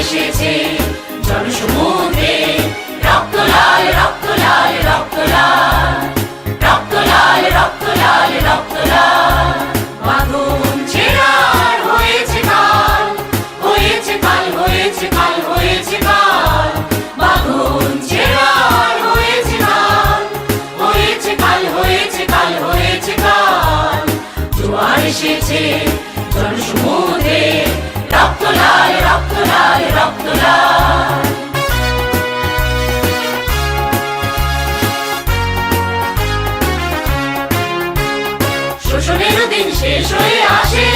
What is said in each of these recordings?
এসেছে জনসমুদ্রে, রক্ত লাল রক্ত লাল রক্ত লাল, রক্ত লাল রক্ত লাল রক্ত লাল। বাঁধন ছেঁড়ার হয়েছে কাল, হয়েছে কাল হয়েছে কাল হয়েছে কাল। বাঁধন ছেঁড়ার হয়েছে কাল, হয়েছে কাল হয়েছে কাল হয়েছে কাল। জোয়ার এসেছে জনসমুদ্রে, রক্ত লাল রক্ত লাল রক্ত লাল। শোষণের দিন শেষ হয়ে আসে,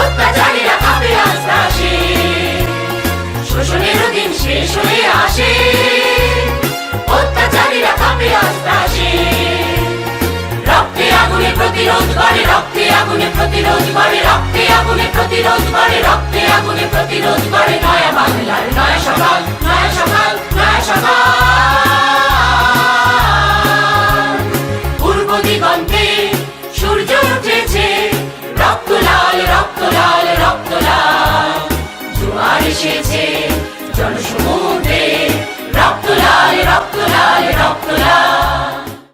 অত্যাচারীরা কাঁপে আস্তে আসে। শোষণের দিন শেষ হয়ে আসে, অত্যাচারীরা কাঁপে আস্তে আসে। রক্তে আগুনে প্রতিরোধ করে, রক্তে আগুনে প্রতিরোধ করে, রক্তে আগুনে প্রতিরোধ করে, রক্তে আগুনে প্রতিরোধ করে। নয়া বাংলার নয়া সকাল, নয়া সকাল, নয়া সকাল।